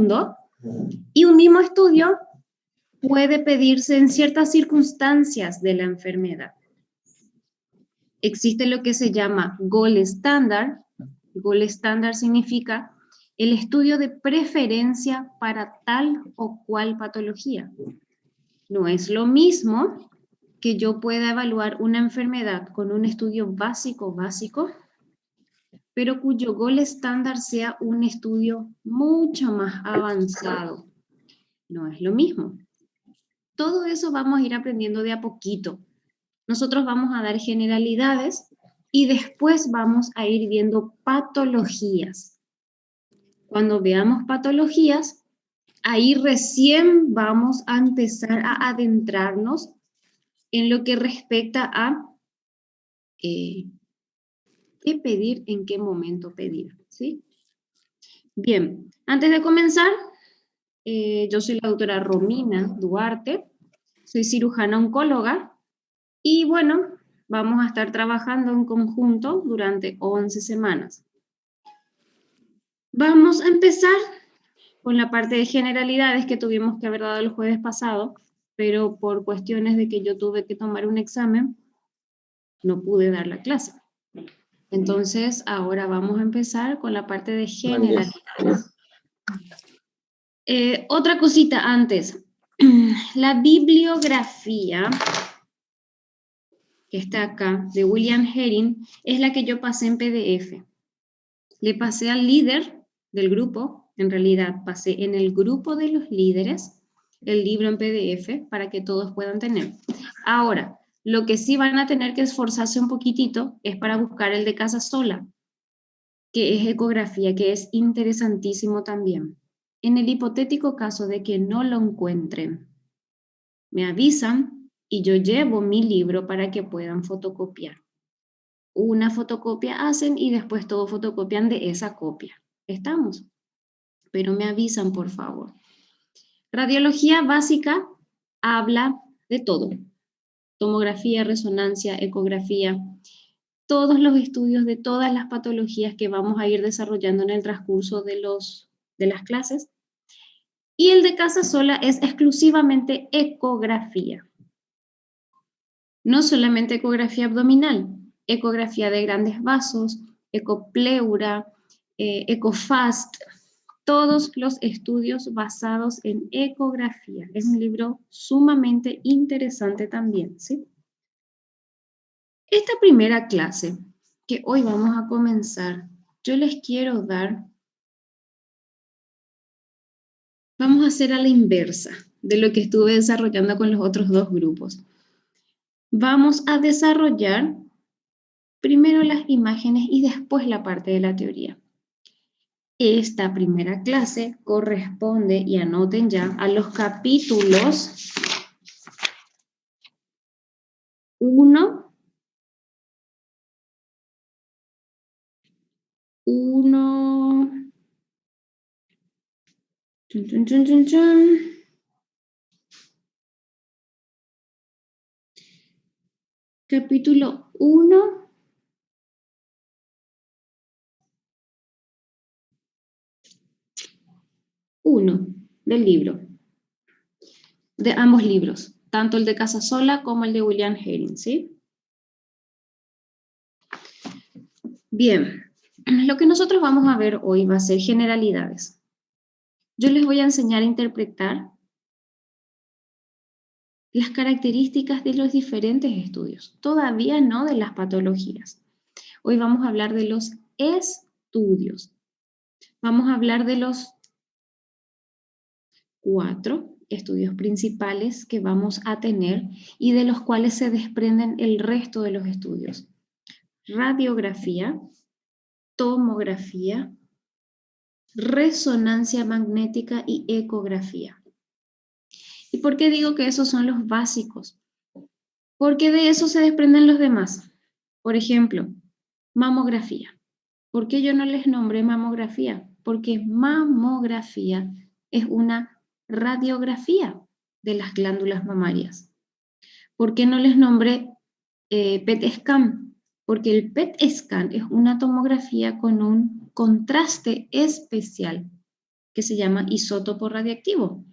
mundo, y un mismo estudio puede pedirse en ciertas circunstancias de la enfermedad. Existe lo que se llama gold standard. Gold standard significa el estudio de preferencia para tal o cual patología. No es lo mismo que yo pueda evaluar una enfermedad con un estudio básico, pero cuyo gold standard sea un estudio mucho más avanzado. No es lo mismo. Todo eso vamos a ir aprendiendo de a poquito. Nosotros vamos a dar generalidades y después vamos a ir viendo patologías. Cuando veamos patologías, ahí recién vamos a empezar a adentrarnos en lo que respecta a qué pedir, en qué momento pedir, ¿sí? Bien, antes de comenzar, yo soy la doctora Romina Duarte, soy cirujana oncóloga y bueno, vamos a estar trabajando en conjunto durante 11 semanas. Vamos a empezar con la parte de generalidades que tuvimos que haber dado el jueves pasado, pero por cuestiones de que yo tuve que tomar un examen, no pude dar la clase. Entonces, ahora vamos a empezar con la parte de generalidades. Otra cosita antes. La bibliografía que está acá, de William Herring, es la que yo pasé en PDF. Le pasé al líder del grupo, en realidad pasé en el grupo de los líderes el libro en PDF para que todos puedan tener. Ahora, lo que sí van a tener que esforzarse un poquitito es para buscar el de Casasola, que es ecografía, que es interesantísimo también. En el hipotético caso de que no lo encuentren, me avisan y yo llevo mi libro para que puedan fotocopiar. Una fotocopia hacen y después todo fotocopian de esa copia. ¿Estamos? Pero me avisan, por favor. Radiología básica habla de todo. Tomografía, resonancia, ecografía, todos los estudios de todas las patologías que vamos a ir desarrollando en el transcurso de las clases. Y el de Casasola es exclusivamente ecografía. No solamente ecografía abdominal, ecografía de grandes vasos, ecopleura, ecofast, todos los estudios basados en ecografía. Es un libro sumamente interesante también, ¿sí? Esta primera clase que hoy vamos a comenzar, yo les quiero dar, vamos a hacer a la inversa de lo que estuve desarrollando con los otros dos grupos. Vamos a desarrollar primero las imágenes y después la parte de la teoría. Esta primera clase corresponde, y anoten ya, a los capítulos 1, capítulo 1, del libro, de ambos libros, tanto el de Casasola como el de William Herring, ¿sí? Bien, lo que nosotros vamos a ver hoy va a ser generalidades. Yo les voy a enseñar a interpretar las características de los diferentes estudios, todavía no de las patologías. Hoy vamos a hablar de los estudios. Vamos a hablar de los 4 estudios principales que vamos a tener y de los cuales se desprenden el resto de los estudios. Radiografía, tomografía, resonancia magnética y ecografía. ¿Y por qué digo que esos son los básicos? Porque de eso se desprenden los demás. Por ejemplo, mamografía. ¿Por qué yo no les nombré mamografía? Porque mamografía es una radiografía de las glándulas mamarias. ¿Por qué no les nombré PET scan? Porque el PET scan es una tomografía con un contraste especial que se llama isótopo radiactivo.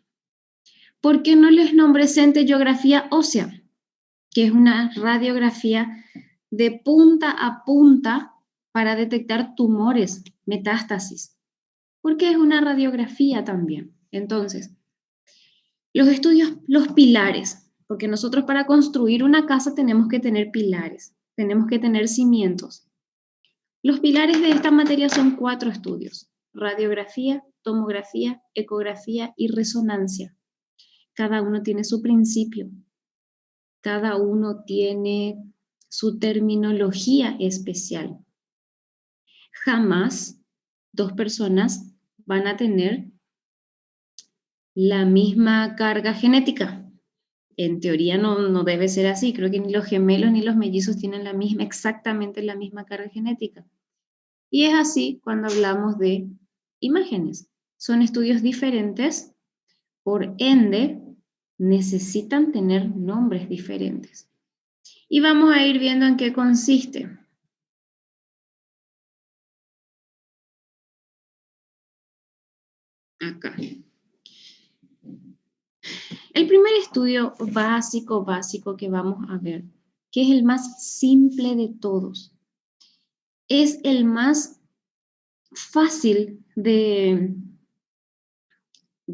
¿Por qué no les nombré centellografía ósea? Que es una radiografía de punta a punta para detectar tumores, metástasis. Porque es una radiografía también. Entonces, los estudios, los pilares, porque nosotros para construir una casa tenemos que tener pilares, tenemos que tener cimientos. Los pilares de esta materia son 4 estudios: radiografía, tomografía, ecografía y resonancia. Cada uno tiene su principio, cada uno tiene su terminología especial. Jamás 2 personas van a tener la misma carga genética. En teoría no debe ser así. Creo que ni los gemelos ni los mellizos tienen exactamente la misma carga genética. Y es así cuando hablamos de imágenes. Son estudios diferentes, por ende, necesitan tener nombres diferentes. Y vamos a ir viendo en qué consiste. Acá. El primer estudio básico que vamos a ver, que es el más simple de todos, es el más fácil de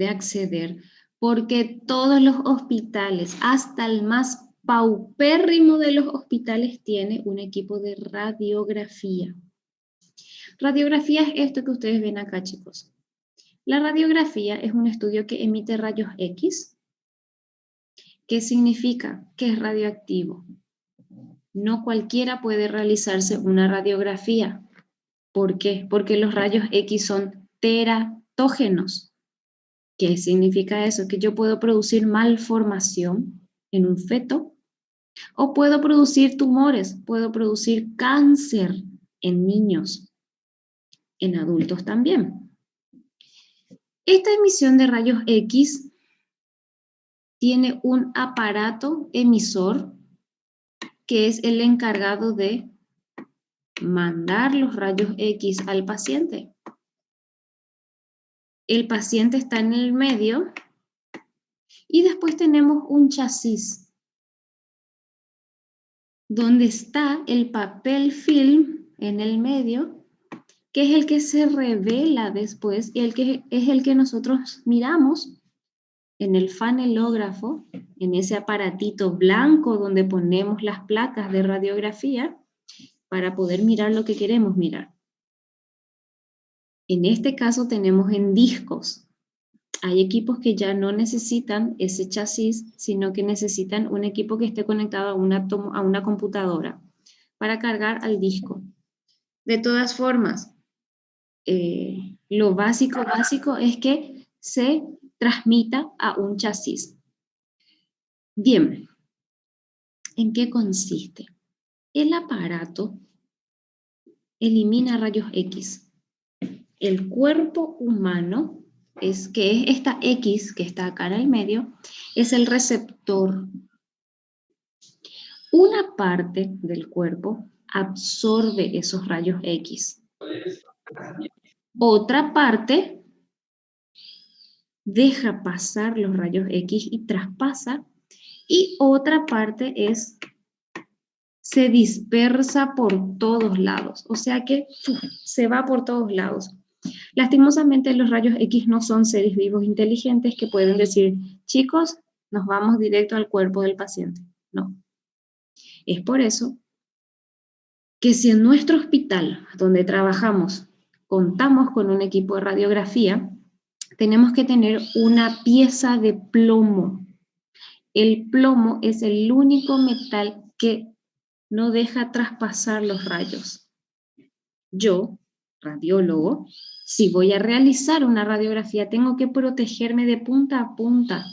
acceder, porque todos los hospitales, hasta el más paupérrimo de los hospitales, tiene un equipo de radiografía. Radiografía es esto que ustedes ven acá, chicos. La radiografía es un estudio que emite rayos X. ¿Qué significa? Que es radioactivo. No cualquiera puede realizarse una radiografía. ¿Por qué? Porque los rayos X son teratógenos. ¿Qué significa eso? Que yo puedo producir malformación en un feto o puedo producir tumores, puedo producir cáncer en niños, en adultos también. Esta emisión de rayos X tiene un aparato emisor que es el encargado de mandar los rayos X al paciente. El paciente está en el medio y después tenemos un chasis donde está el papel film en el medio, que es el que se revela después y es el que nosotros miramos en el fanelógrafo, en ese aparatito blanco donde ponemos las placas de radiografía para poder mirar lo que queremos mirar. En este caso tenemos en discos. Hay equipos que ya no necesitan ese chasis, sino que necesitan un equipo que esté conectado a una computadora para cargar al disco. De todas formas, lo básico es que se transmita a un chasis. Bien, ¿en qué consiste? El aparato elimina rayos X. El cuerpo humano, que es esta X que está acá en el medio, es el receptor. Una parte del cuerpo absorbe esos rayos X. Otra parte deja pasar los rayos X y traspasa. Y otra parte se dispersa por todos lados. O sea que se va por todos lados. Lastimosamente, los rayos X no son seres vivos inteligentes que pueden decir, chicos, nos vamos directo al cuerpo del paciente. No. Es por eso que si en nuestro hospital donde trabajamos contamos con un equipo de radiografía, tenemos que tener una pieza de plomo. El plomo es el único metal que no deja traspasar los rayos. Yo, radiólogo, si voy a realizar una radiografía, tengo que protegerme de punta a punta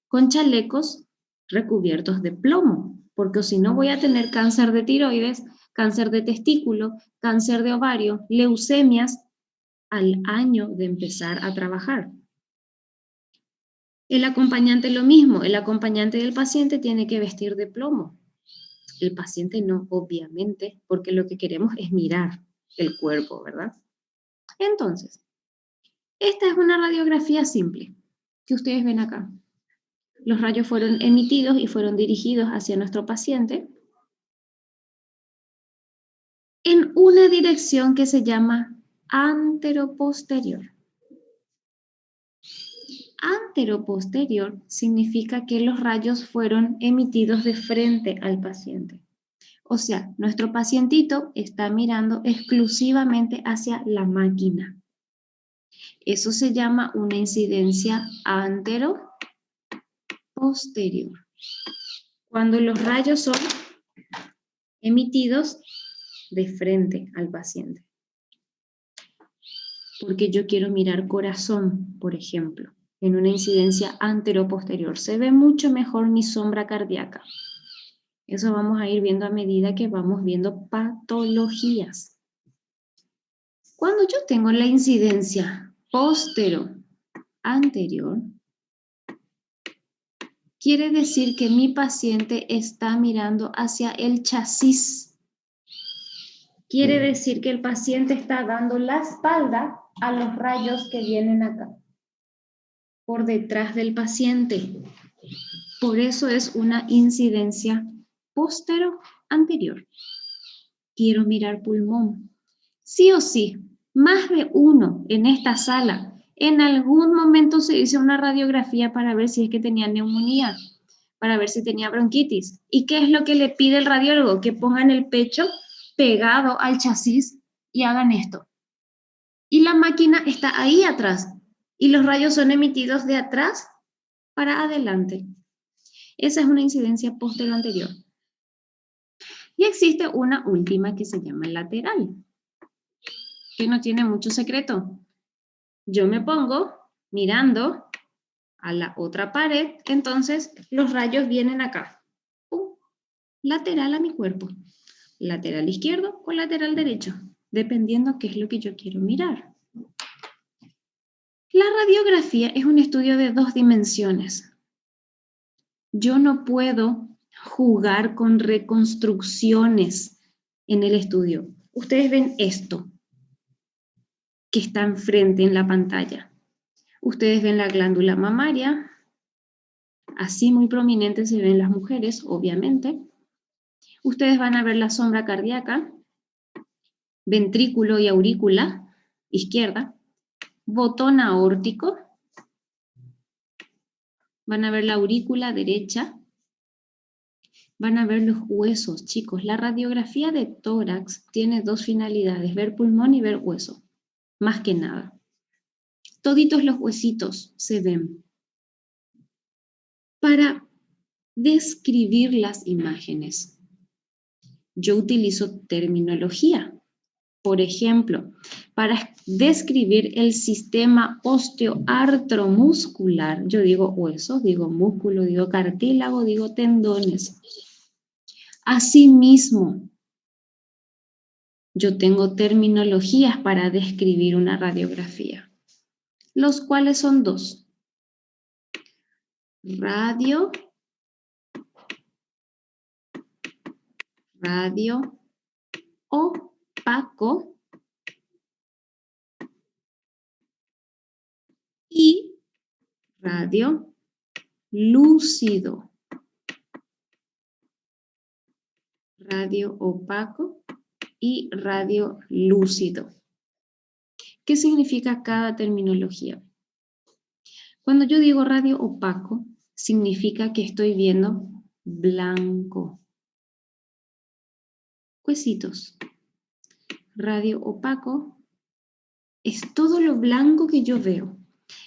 con chalecos recubiertos de plomo, porque si no voy a tener cáncer de tiroides, cáncer de testículo, cáncer de ovario, leucemias al año de empezar a trabajar. El acompañante lo mismo, el acompañante del paciente tiene que vestir de plomo. El paciente no, obviamente, porque lo que queremos es mirar el cuerpo, ¿verdad? Entonces, Esta es una radiografía simple que ustedes ven acá. Los rayos fueron emitidos y fueron dirigidos hacia nuestro paciente en una dirección que se llama anteroposterior. Anteroposterior significa que los rayos fueron emitidos de frente al paciente. O sea, nuestro pacientito está mirando exclusivamente hacia la máquina. Eso se llama una incidencia anteroposterior. Cuando los rayos son emitidos de frente al paciente. Porque yo quiero mirar corazón, por ejemplo, en una incidencia anteroposterior. Se ve mucho mejor mi sombra cardíaca. Eso vamos a ir viendo a medida que vamos viendo patologías. Cuando yo tengo la incidencia postero-anterior, quiere decir que mi paciente está mirando hacia el chasis. Quiere decir que el paciente está dando la espalda a los rayos que vienen acá, por detrás del paciente. Por eso es una incidencia postero-anterior. Quiero mirar pulmón. Sí o sí, más de uno en esta sala en algún momento se hizo una radiografía para ver si es que tenía neumonía, para ver si tenía bronquitis. ¿Y qué es lo que le pide el radiólogo? Que pongan el pecho pegado al chasis y hagan esto. Y la máquina está ahí atrás y los rayos son emitidos de atrás para adelante. Esa es una incidencia posterior-anterior. Y existe una última que se llama lateral, que no tiene mucho secreto. Yo me pongo mirando a la otra pared, entonces los rayos vienen acá. Lateral a mi cuerpo. Lateral izquierdo o lateral derecho, dependiendo qué es lo que yo quiero mirar. La radiografía es un estudio de 2 dimensiones. Yo no puedo jugar con reconstrucciones en el estudio. Ustedes ven esto que está enfrente en la pantalla. Ustedes ven la glándula mamaria, así muy prominente se ven las mujeres, obviamente. Ustedes van a ver la sombra cardíaca, ventrículo y aurícula izquierda, botón aórtico, van a ver la aurícula derecha, van a ver los huesos, chicos. La radiografía de tórax tiene 2 finalidades, ver pulmón y ver hueso, más que nada. Toditos los huesitos se ven. Para describir las imágenes, yo utilizo terminología. Por ejemplo, para describir el sistema osteoartromuscular, yo digo huesos, digo músculo, digo cartílago, digo tendones. Asimismo, yo tengo terminologías para describir una radiografía, los cuales son 2. Radio opaco y radio lúcido. Radio opaco y radio lúcido. ¿Qué significa cada terminología? Cuando yo digo radio opaco, significa que estoy viendo blanco. Huesitos. Radio opaco es todo lo blanco que yo veo.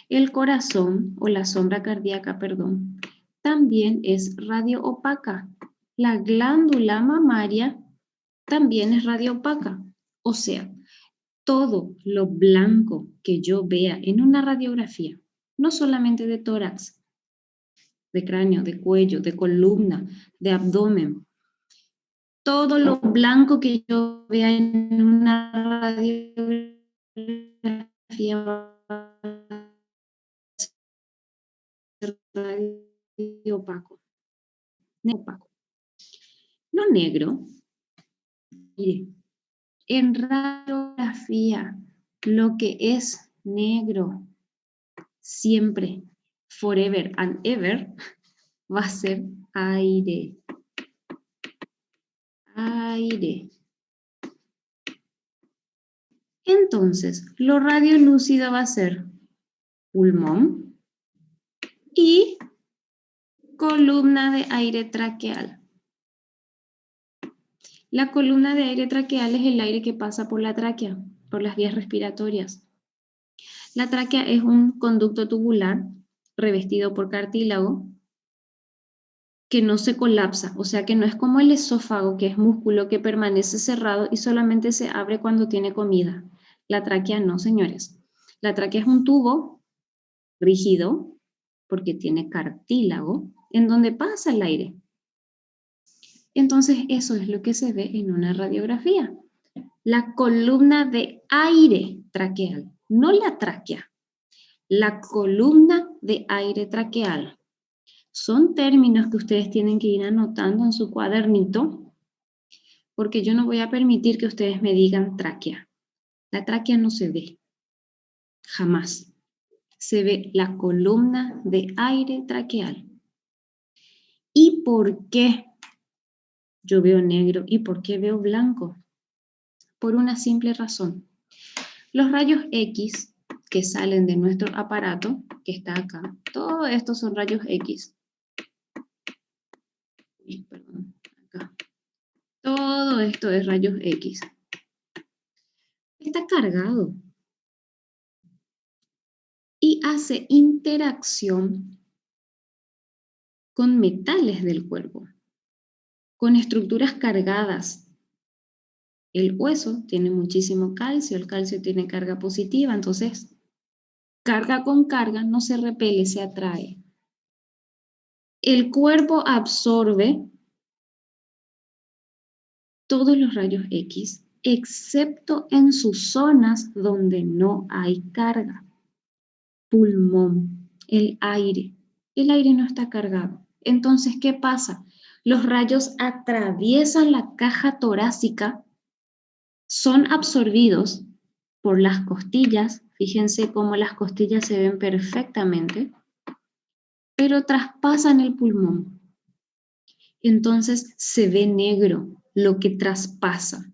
El corazón, o la sombra cardíaca, perdón, también es radio opaca. La glándula mamaria también es radio opaca. O sea, todo lo blanco que yo vea en una radiografía, no solamente de tórax, de cráneo, de cuello, de columna, de abdomen, todo lo blanco que yo vea en una radiografía va a ser radio opaco. Lo negro, mire, en radiografía, lo que es negro. Siempre, forever and ever, va a ser aire. Aire. Entonces, lo radiolúcido va a ser pulmón y columna de aire traqueal. La columna de aire traqueal es el aire que pasa por la tráquea, por las vías respiratorias. La tráquea es un conducto tubular revestido por cartílago que no se colapsa, o sea que no es como el esófago, que es músculo que permanece cerrado y solamente se abre cuando tiene comida. La tráquea no, señores. La tráquea es un tubo rígido, porque tiene cartílago, en donde pasa el aire. Entonces, eso es lo que se ve en una radiografía. La columna de aire traqueal, no la tráquea. La columna de aire traqueal. Son términos que ustedes tienen que ir anotando en su cuadernito, porque yo no voy a permitir que ustedes me digan tráquea. La tráquea no se ve, jamás. Se ve la columna de aire traqueal. ¿Y por qué yo veo negro y por qué veo blanco? Por una simple razón. Los rayos X que salen de nuestro aparato, que está acá, todos estos son rayos X. Perdón, acá. Todo esto es rayos X. Está cargado y hace interacción con metales del cuerpo, con estructuras cargadas. El hueso tiene muchísimo calcio, el calcio tiene carga positiva, entonces carga con carga no se repele, se atrae. El cuerpo absorbe todos los rayos X, excepto en sus zonas donde no hay carga. Pulmón, el aire. El aire no está cargado. Entonces, ¿qué pasa? Los rayos atraviesan la caja torácica, son absorbidos por las costillas. Fíjense cómo las costillas se ven perfectamente, pero traspasan el pulmón. Entonces se ve negro lo que traspasa.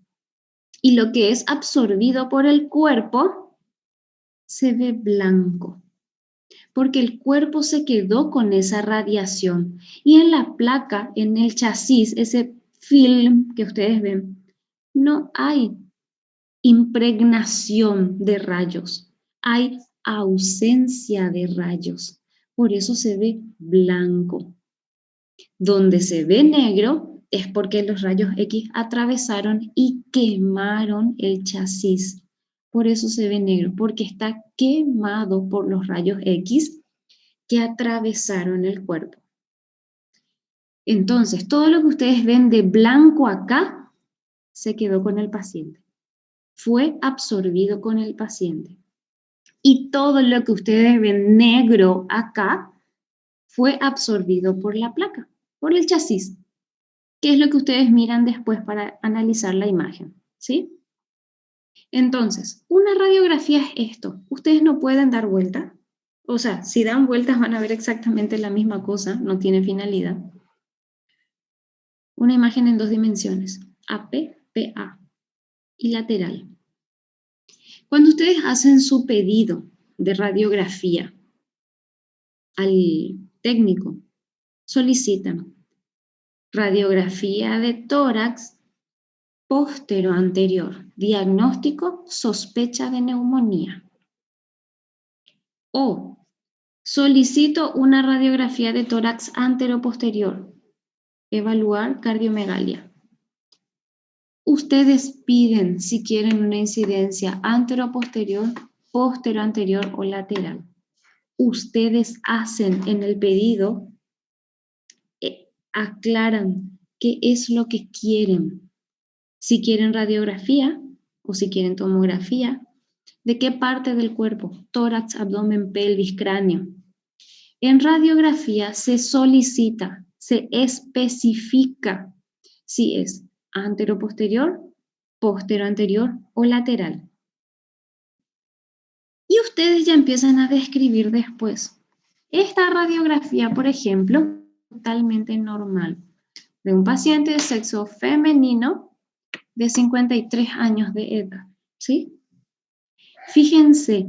Y lo que es absorbido por el cuerpo se ve blanco, porque el cuerpo se quedó con esa radiación. Y en la placa, en el chasis, ese film que ustedes ven, no hay impregnación de rayos, hay ausencia de rayos. Por eso se ve blanco. Donde se ve negro es porque los rayos X atravesaron y quemaron el chasis. Por eso se ve negro, porque está quemado por los rayos X que atravesaron el cuerpo. Entonces, todo lo que ustedes ven de blanco acá se quedó con el paciente. Fue absorbido con el paciente. Y todo lo que ustedes ven negro acá fue absorbido por la placa, por el chasis, que es lo que ustedes miran después para analizar la imagen, ¿sí? Entonces, una radiografía es esto. Ustedes no pueden dar vuelta. O sea, si dan vueltas van a ver exactamente la misma cosa, no tiene finalidad. Una imagen en 2 dimensiones, AP, PA y lateral. Cuando ustedes hacen su pedido de radiografía al técnico, solicitan radiografía de tórax póstero-anterior, diagnóstico, sospecha de neumonía. O solicito una radiografía de tórax antero-posterior, evaluar cardiomegalia. Ustedes piden si quieren una incidencia antero-posterior, postero-anterior o lateral. Ustedes hacen en el pedido, aclaran qué es lo que quieren. Si quieren radiografía o si quieren tomografía, ¿de qué parte del cuerpo? Tórax, abdomen, pelvis, cráneo. En radiografía se solicita, se especifica si es antero-posterior, postero-anterior o lateral. Y ustedes ya empiezan a describir después. Esta radiografía, por ejemplo, totalmente normal, de un paciente de sexo femenino de 53 años de edad, ¿sí? Fíjense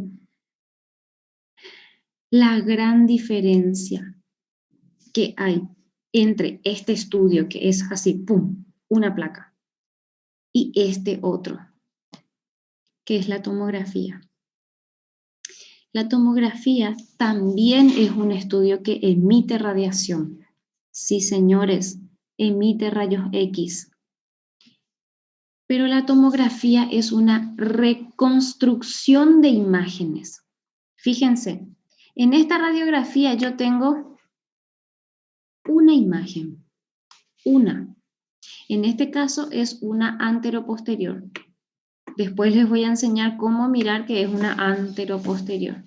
la gran diferencia que hay entre este estudio, que es así, ¡pum!, una placa, y este otro, que es la tomografía. La tomografía también es un estudio que emite radiación. Sí, señores, emite rayos X. Pero la tomografía es una reconstrucción de imágenes. Fíjense, en esta radiografía yo tengo una imagen, una. En este caso es una anteroposterior. Después les voy a enseñar cómo mirar que es una anteroposterior.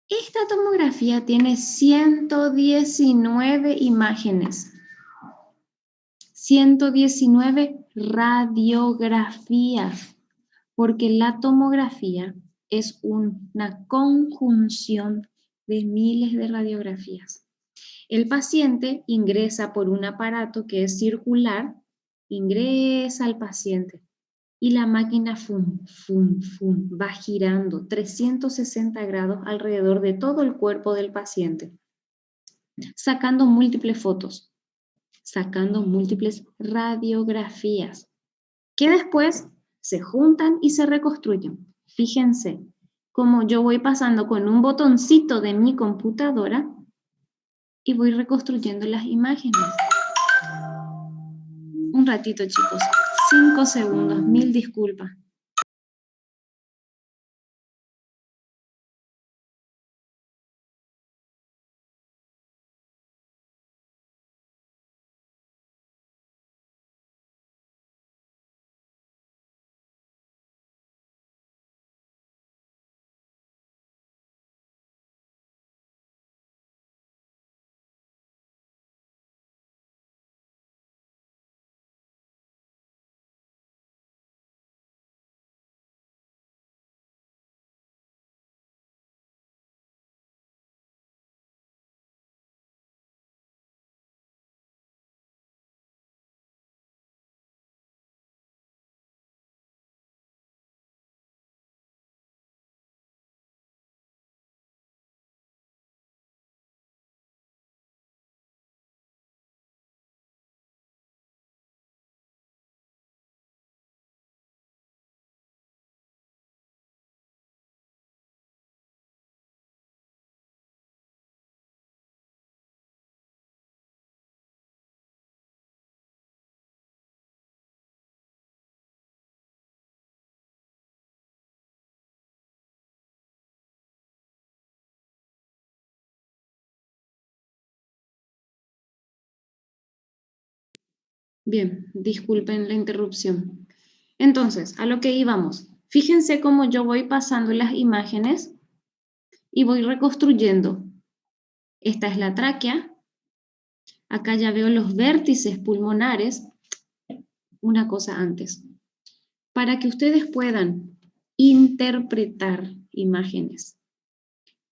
Esta tomografía tiene 119 imágenes. 119 radiografías, porque la tomografía es una conjunción de miles de radiografías. El paciente ingresa por un aparato que es circular, ingresa al paciente y la máquina va girando 360 grados alrededor de todo el cuerpo del paciente, sacando múltiples fotos, sacando múltiples radiografías, que después se juntan y se reconstruyen. Fíjense cómo yo voy pasando con un botoncito de mi computadora y voy reconstruyendo las imágenes. Un ratito, chicos. 5 segundos, mil disculpas. Bien, disculpen la interrupción. Entonces, a lo que íbamos. Fíjense cómo yo voy pasando las imágenes y voy reconstruyendo. Esta es la tráquea. Acá ya veo los vértices pulmonares. Una cosa antes. Para que ustedes puedan interpretar imágenes,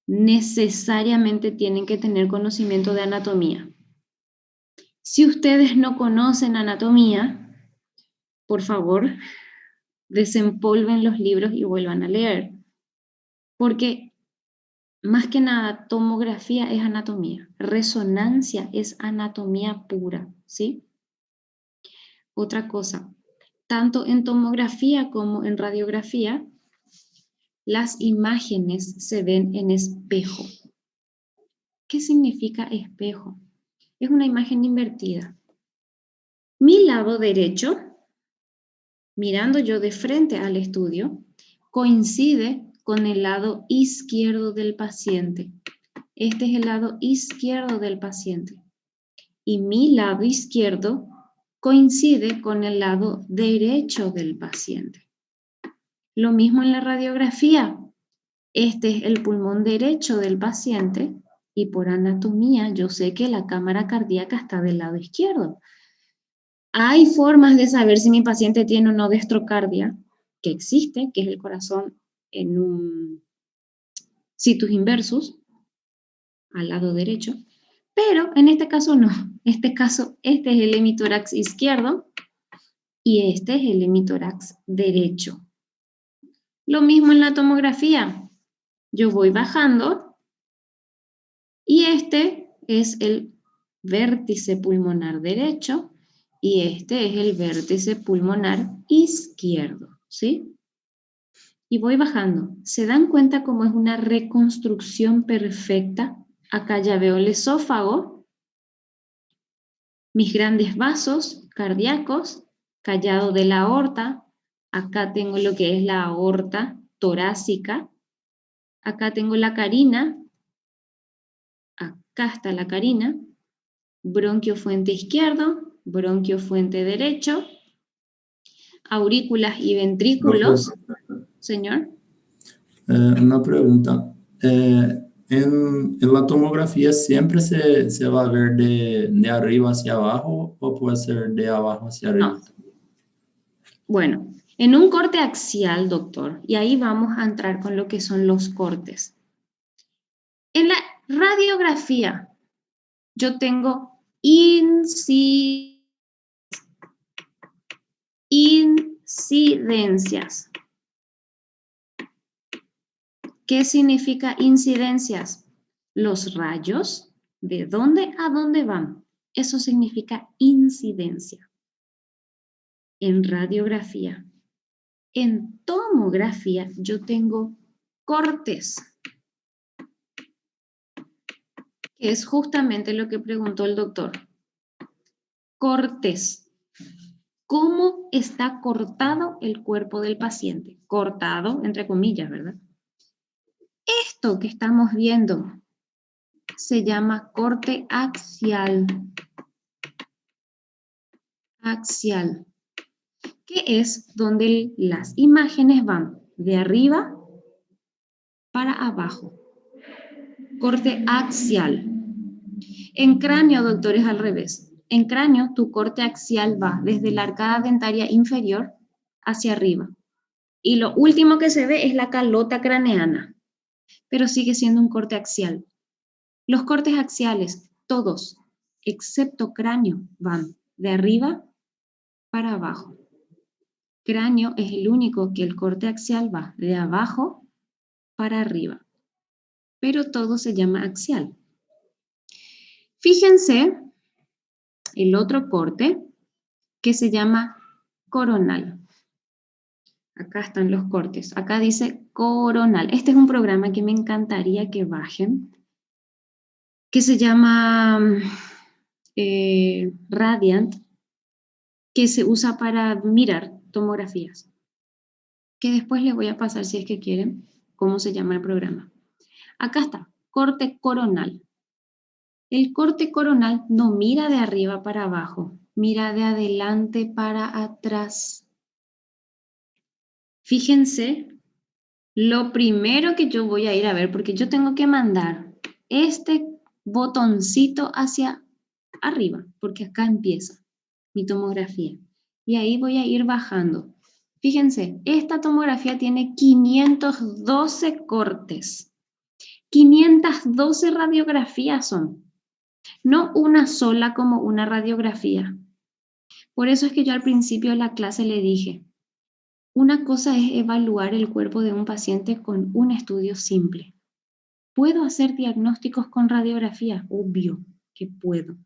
necesariamente tienen que tener conocimiento de anatomía. Si ustedes no conocen anatomía, por favor, desempolven los libros y vuelvan a leer. Porque más que nada, tomografía es anatomía, resonancia es anatomía pura, ¿sí? Otra cosa, tanto en tomografía como en radiografía, las imágenes se ven en espejo. ¿Qué significa espejo? Es una imagen invertida. Mi lado derecho, mirando yo de frente al estudio, coincide con el lado izquierdo del paciente. Este es el lado izquierdo del paciente. Y mi lado izquierdo coincide con el lado derecho del paciente. Lo mismo en la radiografía. Este es el pulmón derecho del paciente y por anatomía yo sé que la cámara cardíaca está del lado izquierdo. Hay formas de saber si mi paciente tiene o no destrocardia. que existe, que es el corazón en un situs inversus, al lado derecho, pero en este caso no. Este es el hemitórax izquierdo y este es el hemitórax derecho. Lo mismo en la tomografía. Yo voy bajando y este es el vértice pulmonar derecho y este es el vértice pulmonar izquierdo, ¿sí? Y voy bajando. ¿Se dan cuenta cómo es una reconstrucción perfecta? Acá ya veo el esófago, mis grandes vasos cardíacos, callado de la aorta. Acá tengo lo que es la aorta torácica. Acá tengo la carina. Acá está la carina. Bronquio fuente izquierdo, bronquio fuente derecho, aurículas y ventrículos. Señor. Una pregunta. En la tomografía siempre se va a ver de arriba hacia abajo o puede ser de abajo hacia arriba. No. Bueno, en un corte axial, doctor, y ahí vamos a entrar con lo que son los cortes. En la radiografía, yo tengo incidencias. ¿Qué significa incidencias? Los rayos, ¿de dónde a dónde van? Eso significa incidencia. En radiografía. En tomografía yo tengo cortes, que es justamente lo que preguntó el doctor. Cortes. ¿Cómo está cortado el cuerpo del paciente? Cortado, entre comillas, ¿verdad? Esto que estamos viendo se llama corte axial. Axial, que es donde las imágenes van de arriba para abajo. Corte axial. En cráneo, doctor, es al revés. En cráneo, tu corte axial va desde la arcada dentaria inferior hacia arriba. Y lo último que se ve es la calota craneana, pero sigue siendo un corte axial. Los cortes axiales, todos, excepto cráneo, van de arriba para abajo. Cráneo es el único que el corte axial va de abajo para arriba, pero todo se llama axial. Fíjense el otro corte que se llama coronal. Acá están los cortes. Acá dice coronal. Este es un programa que me encantaría que bajen, que se llama Radiant, que se usa para mirar tomografías. Que después les voy a pasar, si es que quieren, cómo se llama el programa. Acá está, corte coronal. El corte coronal no mira de arriba para abajo, mira de adelante para atrás. Fíjense, lo primero que yo voy a ir a ver, porque yo tengo que mandar este botoncito hacia arriba, porque acá empieza mi tomografía. Y ahí voy a ir bajando. Fíjense, esta tomografía tiene 512 cortes. 512 radiografías son. No una sola como una radiografía. Por eso es que yo al principio de la clase le dije, una cosa es evaluar el cuerpo de un paciente con un estudio simple. ¿Puedo hacer diagnósticos con radiografía? Obvio que puedo.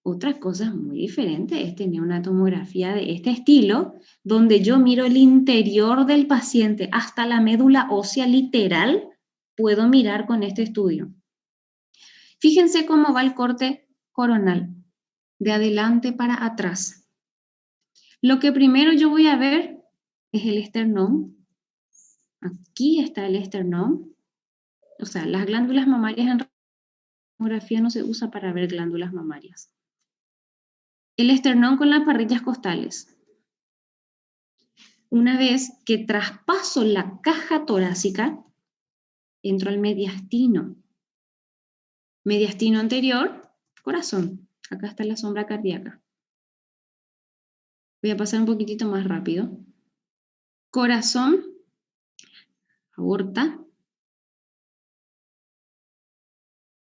Otra cosa muy diferente es tener una tomografía de este estilo, donde yo miro el interior del paciente hasta la médula ósea literal, puedo mirar con este estudio. Fíjense cómo va el corte coronal, de adelante para atrás. Lo que primero yo voy a ver es el esternón. Aquí está el esternón. O sea, las glándulas mamarias en radiografía no se usa para ver glándulas mamarias. El esternón con las parrillas costales. Una vez que traspaso la caja torácica, entro al mediastino. Mediastino anterior, corazón. Acá está la sombra cardíaca. Voy a pasar un poquitito más rápido. Corazón, aorta.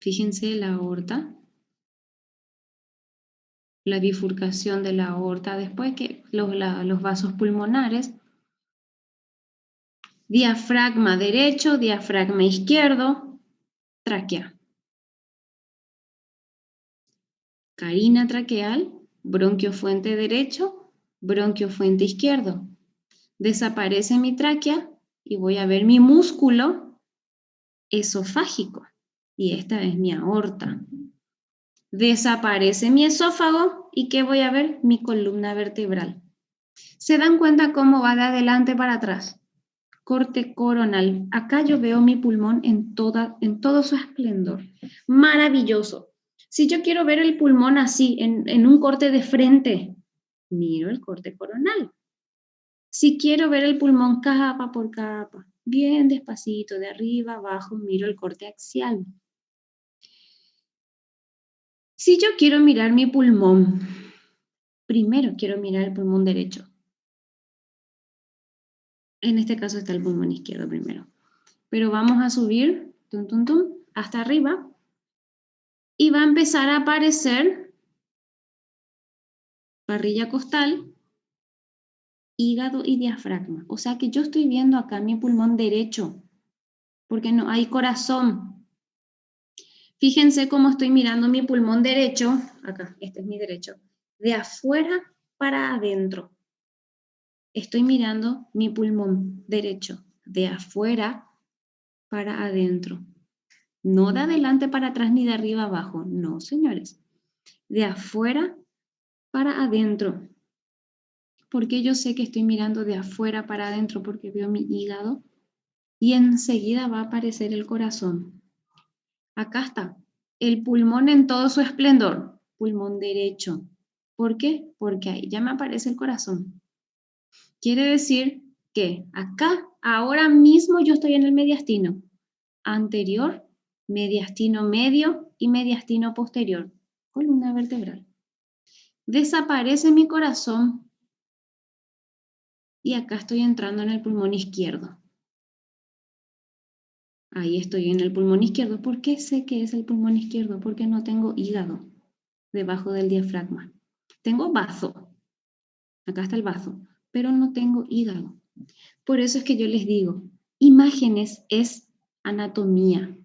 Fíjense la aorta. La bifurcación de la aorta, después que los vasos pulmonares. Diafragma derecho, diafragma izquierdo, tráquea. Carina traqueal, bronquiofuente derecho, bronquiofuente izquierdo. Desaparece mi tráquea y voy a ver mi músculo esofágico. Y esta es mi aorta. Desaparece mi esófago y ¿qué voy a ver? Mi columna vertebral. ¿Se dan cuenta cómo va de adelante para atrás? Corte coronal. Acá yo veo mi pulmón en todo su esplendor. Maravilloso. Si yo quiero ver el pulmón así, en un corte de frente, miro el corte coronal. Si quiero ver el pulmón capa por capa, bien despacito, de arriba abajo, miro el corte axial. Si yo quiero mirar mi pulmón, primero quiero mirar el pulmón derecho. En este caso está el pulmón izquierdo primero. Pero vamos a subir, hasta arriba. Y va a empezar a aparecer parrilla costal, hígado y diafragma. O sea que yo estoy viendo acá mi pulmón derecho, porque no hay corazón. Fíjense cómo estoy mirando mi pulmón derecho, acá, este es mi derecho, de afuera para adentro. Estoy mirando mi pulmón derecho, de afuera para adentro. No de adelante para atrás ni de arriba abajo, no, señores. De afuera para adentro. ¿Por qué yo sé que estoy mirando de afuera para adentro? Porque veo mi hígado y enseguida va a aparecer el corazón. Acá está, el pulmón en todo su esplendor, pulmón derecho. ¿Por qué? Porque ahí ya me aparece el corazón. Quiere decir que acá, ahora mismo yo estoy en el mediastino anterior, mediastino medio y mediastino posterior, columna vertebral. Desaparece mi corazón y acá estoy entrando en el pulmón izquierdo. Ahí estoy en el pulmón izquierdo. ¿Por qué sé que es el pulmón izquierdo? Porque no tengo hígado debajo del diafragma. Tengo bazo. Acá está el bazo, pero no tengo hígado. Por eso es que yo les digo, imágenes es anatomía,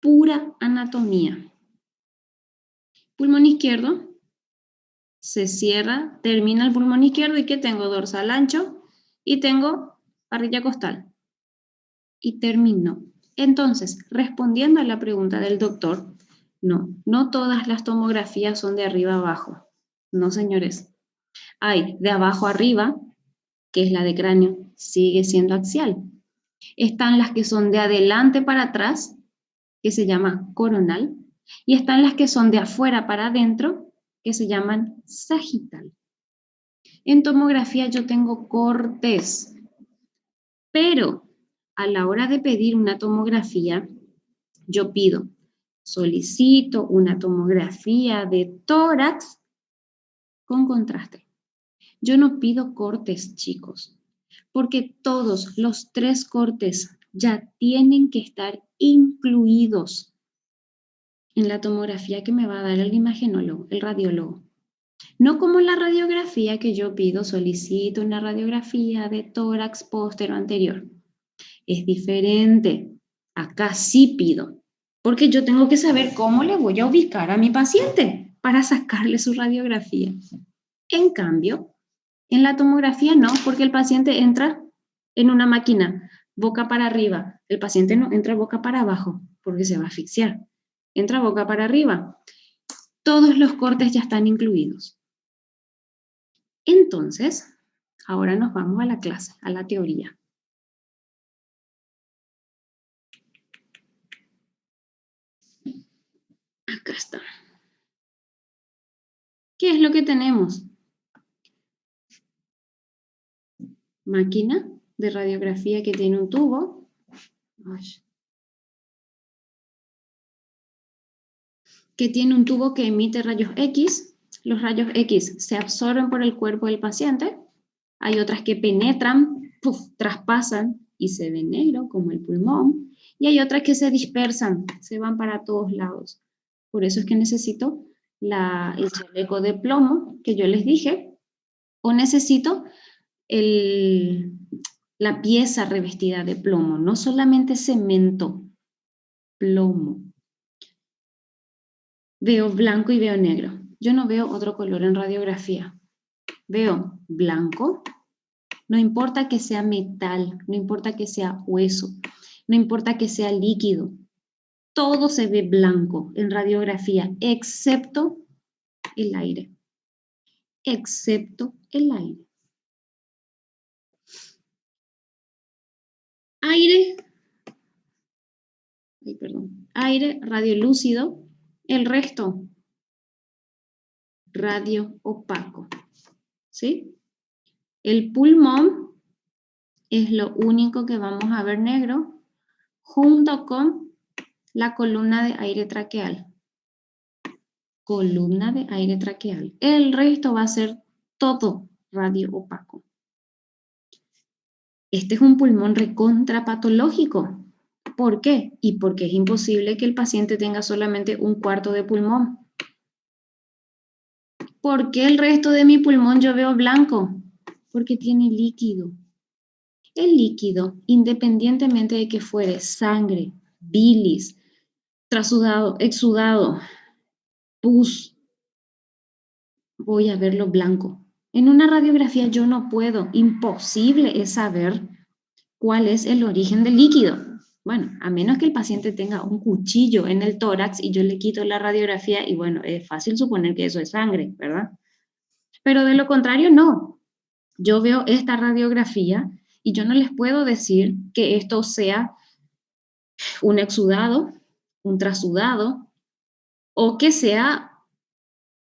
pura anatomía. Pulmón izquierdo, se cierra, termina el pulmón izquierdo y ¿qué tengo? Dorsal ancho y tengo parrilla costal. Y terminó. Entonces, respondiendo a la pregunta del doctor, no todas las tomografías son de arriba a abajo. No, señores. Hay de abajo a arriba, que es la de cráneo, sigue siendo axial. Están las que son de adelante para atrás, que se llama coronal, y están las que son de afuera para adentro, que se llaman sagital. En tomografía yo tengo cortes, pero a la hora de pedir una tomografía, yo solicito una tomografía de tórax con contraste. Yo no pido cortes, chicos, porque todos los 3 cortes ya tienen que estar incluidos en la tomografía que me va a dar el imagenólogo, el radiólogo. No como la radiografía que yo solicito una radiografía de tórax póstero anterior. Es diferente. Acá sí pido, porque yo tengo que saber cómo le voy a ubicar a mi paciente para sacarle su radiografía. En cambio, en la tomografía no, porque el paciente entra en una máquina boca para arriba. El paciente no entra boca para abajo, porque se va a asfixiar. Entra boca para arriba. Todos los cortes ya están incluidos. Entonces, ahora nos vamos a la clase, a la teoría. Acá está. ¿Qué es lo que tenemos? Máquina de radiografía que tiene un tubo. Que tiene un tubo que emite rayos X. Los rayos X se absorben por el cuerpo del paciente. Hay otras que penetran traspasan y se ve negro, como el pulmón, y hay otras que se dispersan, se van para todos lados. Por eso es que necesito el chaleco de plomo que yo les dije, o necesito la pieza revestida de plomo, no solamente cemento, plomo. Veo blanco y veo negro. Yo no veo otro color en radiografía. Veo blanco, no importa que sea metal, no importa que sea hueso, no importa que sea líquido. Todo se ve blanco en radiografía, excepto el aire. Excepto el aire. Aire radiolúcido, el resto radio opaco, ¿sí? El pulmón es lo único que vamos a ver negro junto con la columna de aire traqueal. Columna de aire traqueal. El resto va a ser todo radio opaco. Este es un pulmón recontrapatológico. ¿Por qué? Y porque es imposible que el paciente tenga solamente un cuarto de pulmón. ¿Por qué el resto de mi pulmón yo veo blanco? Porque tiene líquido. El líquido, independientemente de que fuere sangre, bilis, trasudado, exudado, pus, voy a verlo blanco. En una radiografía yo no puedo, imposible es saber cuál es el origen del líquido. Bueno, a menos que el paciente tenga un cuchillo en el tórax y yo le quito la radiografía y bueno, es fácil suponer que eso es sangre, ¿verdad? Pero de lo contrario, no. Yo veo esta radiografía y yo no les puedo decir que esto sea un exudado, un trasudado o que sea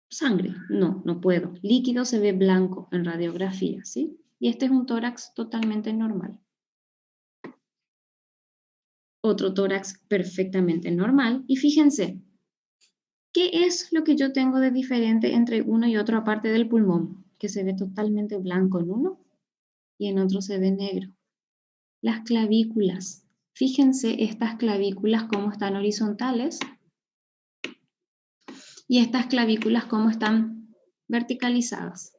sangre. No, no puedo. Líquido se ve blanco en radiografía, ¿sí? Y este es un tórax totalmente normal. Otro tórax perfectamente normal. Y fíjense, ¿qué es lo que yo tengo de diferente entre uno y otro aparte del pulmón? Que se ve totalmente blanco en uno y en otro se ve negro. Las clavículas. Fíjense estas clavículas cómo están horizontales y estas clavículas cómo están verticalizadas.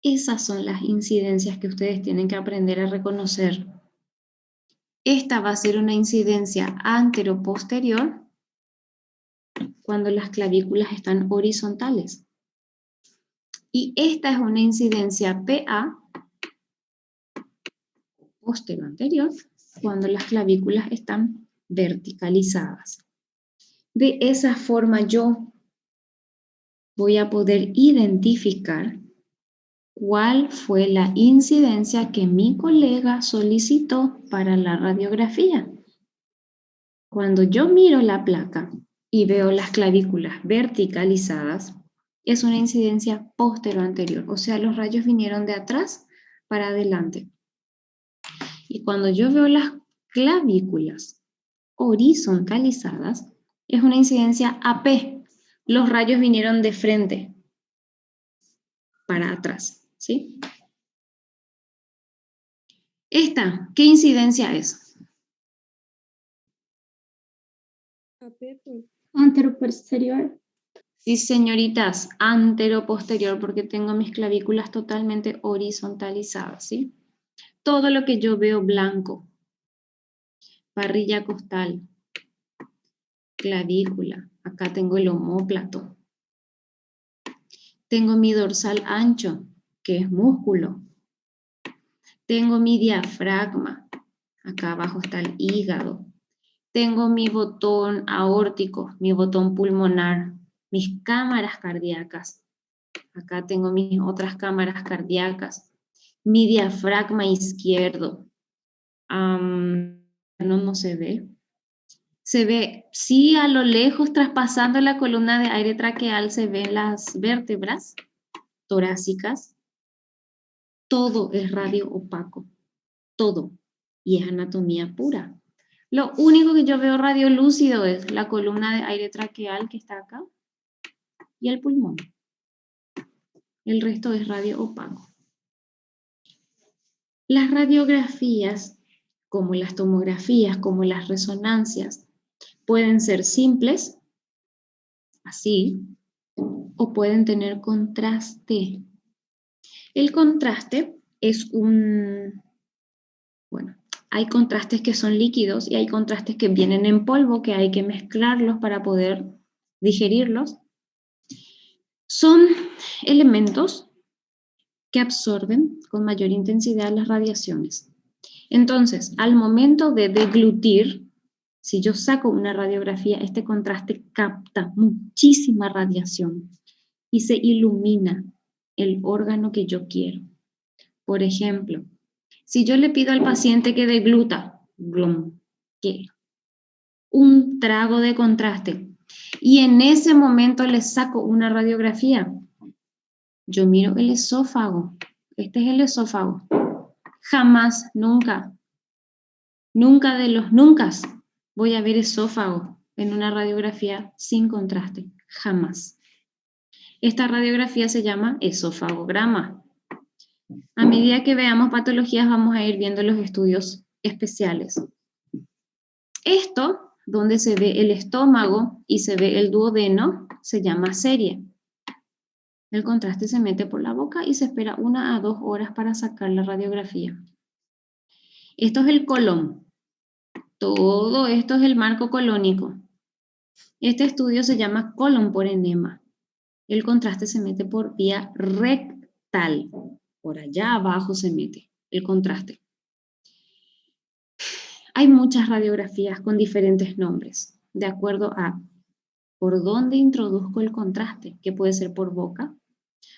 Esas son las incidencias que ustedes tienen que aprender a reconocer. Esta va a ser una incidencia antero-posterior cuando las clavículas están horizontales. Y esta es una incidencia PA, postero-anterior, cuando las clavículas están verticalizadas. De esa forma yo voy a poder identificar cuál fue la incidencia que mi colega solicitó para la radiografía. Cuando yo miro la placa y veo las clavículas verticalizadas, es una incidencia postero-anterior, o sea, los rayos vinieron de atrás para adelante. Y cuando yo veo las clavículas horizontalizadas, es una incidencia AP, los rayos vinieron de frente para atrás, ¿sí? Esta, ¿qué incidencia es? Anteroposterior. Sí, señoritas, antero-posterior, porque tengo mis clavículas totalmente horizontalizadas, ¿sí? Todo lo que yo veo blanco, parrilla costal, clavícula, acá tengo el omóplato, tengo mi dorsal ancho, que es músculo, tengo mi diafragma, acá abajo está el hígado, tengo mi botón aórtico, mi botón pulmonar, mis cámaras cardíacas, acá tengo mis otras cámaras cardíacas, mi diafragma izquierdo, no se ve. Se ve, sí, a lo lejos, traspasando la columna de aire traqueal, se ven las vértebras torácicas. Todo es radio opaco, todo, y es anatomía pura. Lo único que yo veo radiolúcido es la columna de aire traqueal que está acá y el pulmón. El resto es radio opaco. Las radiografías, como las tomografías, como las resonancias, pueden ser simples, así, o pueden tener contraste. El contraste es bueno, hay contrastes que son líquidos y hay contrastes que vienen en polvo, que hay que mezclarlos para poder digerirlos. Son elementos que absorben con mayor intensidad las radiaciones. Entonces, al momento de deglutir, si yo saco una radiografía, este contraste capta muchísima radiación y se ilumina el órgano que yo quiero. Por ejemplo, si yo le pido al paciente que degluta, que un trago de contraste, y en ese momento le saco una radiografía, yo miro el esófago. Este es el esófago. Jamás, nunca, nunca de los nunca voy a ver esófago en una radiografía sin contraste. Jamás. Esta radiografía se llama esofagograma. A medida que veamos patologías vamos a ir viendo los estudios especiales. Esto, donde se ve el estómago y se ve el duodeno, se llama serie. El contraste se mete por la boca y se espera 1 a 2 horas para sacar la radiografía. Esto es el colon. Todo esto es el marco colónico. Este estudio se llama colon por enema. El contraste se mete por vía rectal. Por allá abajo se mete el contraste. Hay muchas radiografías con diferentes nombres, de acuerdo a por dónde introduzco el contraste, que puede ser por boca,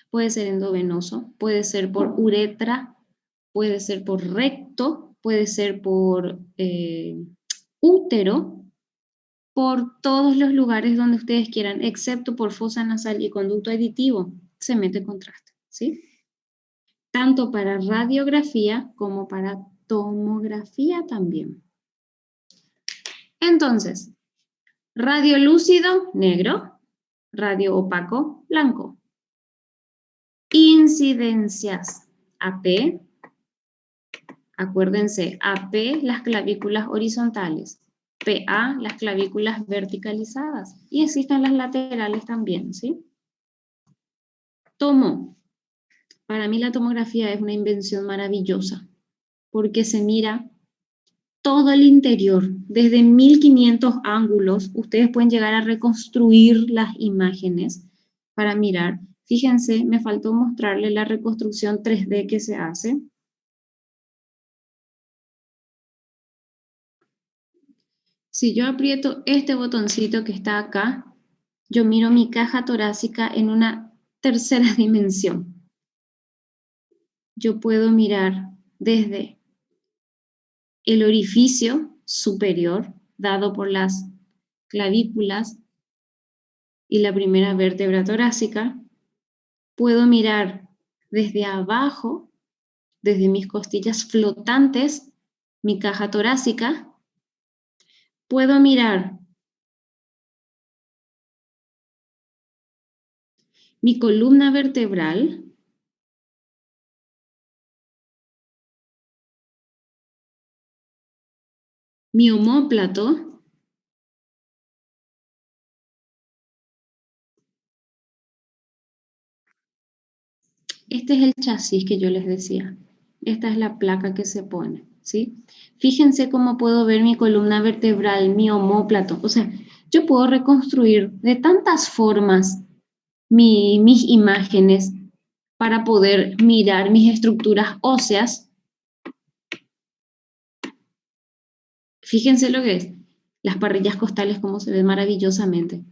puede ser endovenoso, puede ser por uretra, puede ser por recto, puede ser por útero, por todos los lugares donde ustedes quieran, excepto por fosa nasal y conducto aditivo, se mete contraste, ¿sí? Tanto para radiografía como para tomografía también. Entonces, radio lúcido, negro, radio opaco, blanco. Incidencias, AP, acuérdense, AP, las clavículas horizontales, PA, las clavículas verticalizadas, y existen las laterales también, ¿sí? Tomo. Para mí la tomografía es una invención maravillosa, porque se mira todo el interior, desde 1500 ángulos, ustedes pueden llegar a reconstruir las imágenes para mirar. Fíjense, me faltó mostrarles la reconstrucción 3D que se hace. Si yo aprieto este botoncito que está acá, yo miro mi caja torácica en una tercera dimensión. Yo puedo mirar desde el orificio superior, dado por las clavículas y la primera vértebra torácica. Puedo mirar desde abajo, desde mis costillas flotantes, mi caja torácica. Puedo mirar mi columna vertebral. Mi omóplato. Este es el chasis que yo les decía. Esta es la placa que se pone, ¿sí? Fíjense cómo puedo ver mi columna vertebral, mi omóplato. O sea, yo puedo reconstruir de tantas formas mis imágenes para poder mirar mis estructuras óseas. Fíjense lo que es. Las parrillas costales, cómo se ven maravillosamente.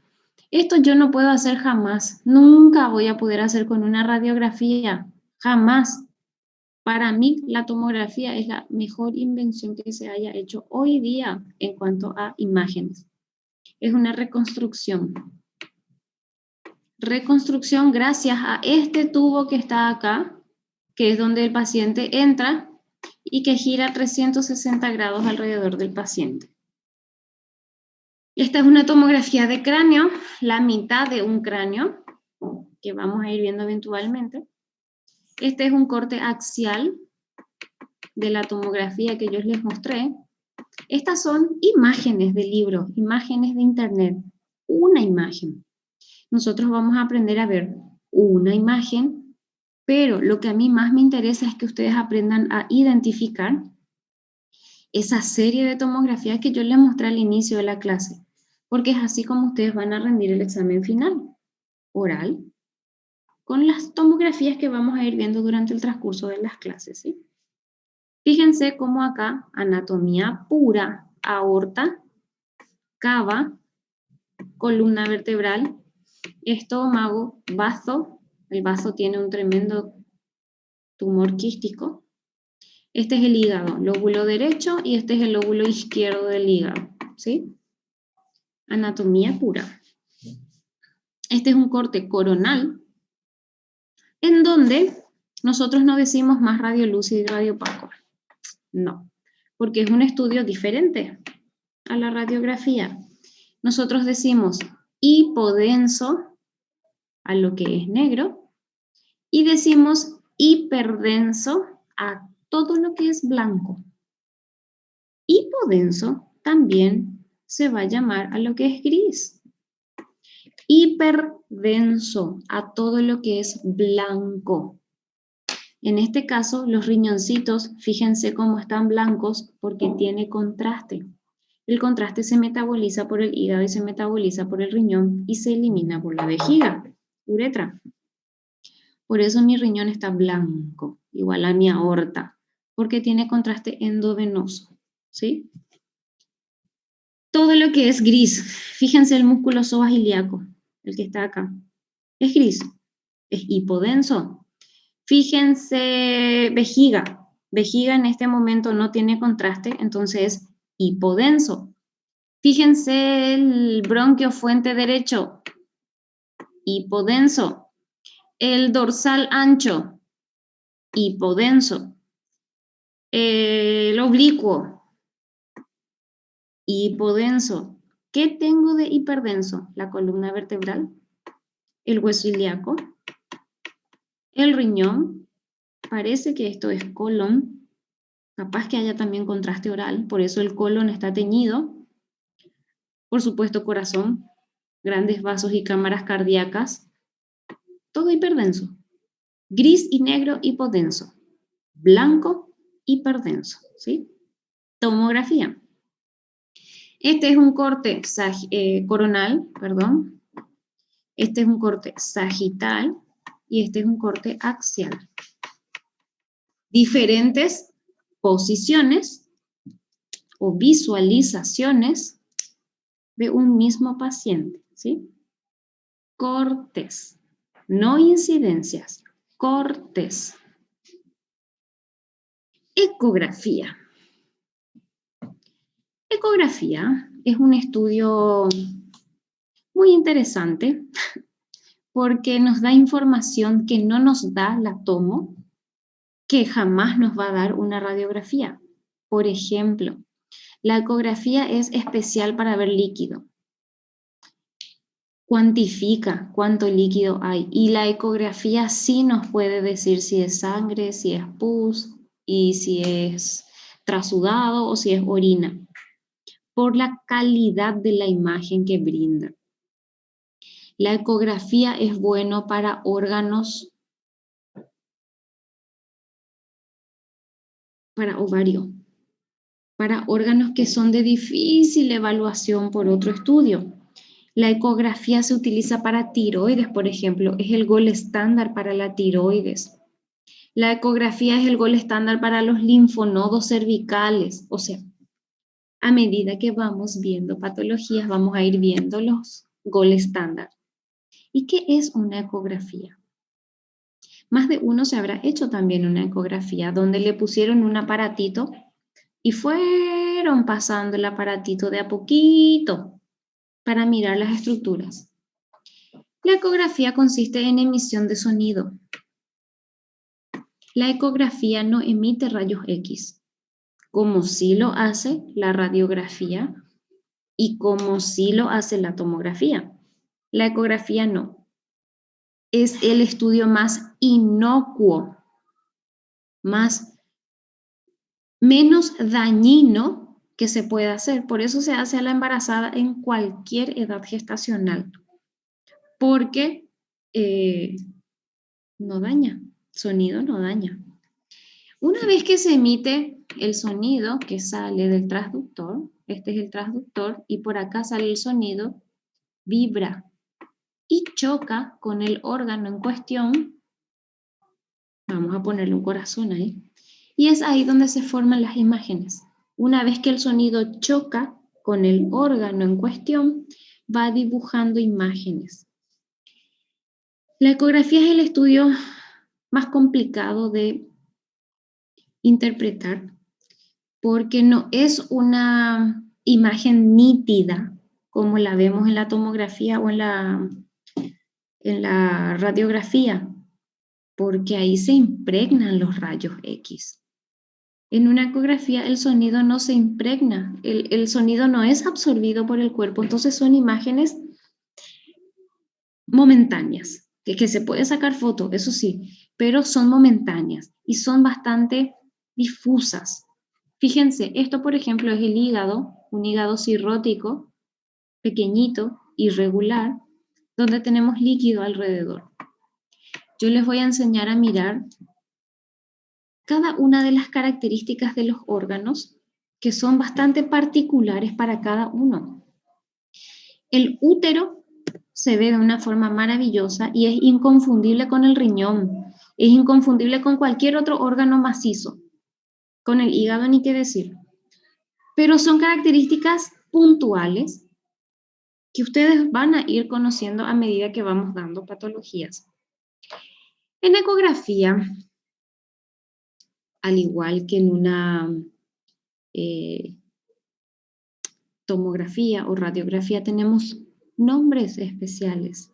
Esto yo no puedo hacer jamás. Nunca voy a poder hacer con una radiografía. Jamás. Para mí, la tomografía es la mejor invención que se haya hecho hoy día en cuanto a imágenes. Es una reconstrucción. Reconstrucción gracias a este tubo que está acá, que es donde el paciente entra y que gira 360 grados alrededor del paciente. Esta es una tomografía de cráneo, la mitad de un cráneo, que vamos a ir viendo eventualmente. Este es un corte axial. de la tomografía que yo les mostré, estas son imágenes de libros, imágenes de internet, una imagen. Nosotros vamos a aprender a ver una imagen, pero lo que a mí más me interesa es que ustedes aprendan a identificar esa serie de tomografías que yo les mostré al inicio de la clase, porque es así como ustedes van a rendir el examen final, oral, con las tomografías que vamos a ir viendo durante el transcurso de las clases, ¿sí? Fíjense cómo acá, anatomía pura, aorta, cava, columna vertebral, estómago, bazo, el bazo tiene un tremendo tumor quístico. Este es el hígado, lóbulo derecho, y este es el lóbulo izquierdo del hígado, ¿sí? Anatomía pura. Este es un corte coronal, en donde nosotros no decimos más radiolúcido y radiopaco. No, porque es un estudio diferente a la radiografía. Nosotros decimos hipodenso a lo que es negro y decimos hiperdenso a todo lo que es blanco. Hipodenso también se va a llamar a lo que es gris. Hiperdenso a todo lo que es blanco. En este caso, los riñoncitos, fíjense cómo están blancos porque tiene contraste. El contraste se metaboliza por el hígado y se metaboliza por el riñón y se elimina por la vejiga, uretra. Por eso mi riñón está blanco, igual a mi aorta, porque tiene contraste endovenoso, ¿sí? Todo lo que es gris, fíjense el músculo psoas ilíaco, el que está acá, es gris, es hipodenso. Fíjense vejiga, vejiga en este momento no tiene contraste, entonces es hipodenso. Fíjense el bronquio fuente derecho, hipodenso. El dorsal ancho, hipodenso. El oblicuo, hipodenso. ¿Qué tengo de hiperdenso? La columna vertebral, el hueso ilíaco, el riñón. Parece que esto es colon. Capaz que haya también contraste oral, por eso el colon está teñido. Por supuesto, corazón, grandes vasos y cámaras cardíacas. Todo hiperdenso. Gris y negro, hipodenso. Blanco, hiperdenso, ¿sí? Tomografía. Este es un corte coronal, perdón. Este es un corte sagital y este es un corte axial. Diferentes posiciones o visualizaciones de un mismo paciente, ¿sí? Cortes, no incidencias, cortes. Ecografía. Ecografía es un estudio muy interesante porque nos da información que no nos da la tomo, que jamás nos va a dar una radiografía. Por ejemplo, la ecografía es especial para ver líquido. Cuantifica cuánto líquido hay y la ecografía sí nos puede decir si es sangre, si es pus y si es trasudado o si es orina, por la calidad de la imagen que brinda. La ecografía es bueno para órganos, para ovario, para órganos que son de difícil evaluación por otro estudio. La ecografía se utiliza para tiroides, por ejemplo, es el gol estándar para la tiroides. La ecografía es el gol estándar para los linfonodos cervicales, o sea, a medida que vamos viendo patologías, vamos a ir viendo los gol estándar. ¿Y qué es una ecografía? Más de uno se habrá hecho también una ecografía donde le pusieron un aparatito y fueron pasando el aparatito de a poquito para mirar las estructuras. La ecografía consiste en emisión de sonido. La ecografía no emite rayos X, como sí lo hace la radiografía y como sí lo hace la tomografía. La ecografía no. Es el estudio más inocuo, más menos dañino que se puede hacer. Por eso se hace a la embarazada en cualquier edad gestacional, porque no daña, sonido no daña. Una vez que se emite el sonido que sale del transductor, este es el transductor, y por acá sale el sonido, vibra y choca con el órgano en cuestión. Vamos a ponerle un corazón ahí. Y es ahí donde se forman las imágenes. Una vez que el sonido choca con el órgano en cuestión, va dibujando imágenes. La ecografía es el estudio más complicado de interpretar porque no es una imagen nítida como la vemos en la tomografía o en la radiografía, porque ahí se impregnan los rayos X. En una ecografía el sonido no se impregna, el sonido no es absorbido por el cuerpo, entonces son imágenes momentáneas, que se puede sacar fotos, eso sí, pero son momentáneas y son bastante difusas. Fíjense, esto por ejemplo es el hígado, un hígado cirrótico, pequeñito, irregular, donde tenemos líquido alrededor. Yo les voy a enseñar a mirar cada una de las características de los órganos que son bastante particulares para cada uno. El útero se ve de una forma maravillosa y es inconfundible con el riñón, es inconfundible con cualquier otro órgano macizo, con el hígado ni qué decir. Pero son características puntuales que ustedes van a ir conociendo a medida que vamos dando patologías. En ecografía, al igual que en una tomografía o radiografía, tenemos nombres especiales.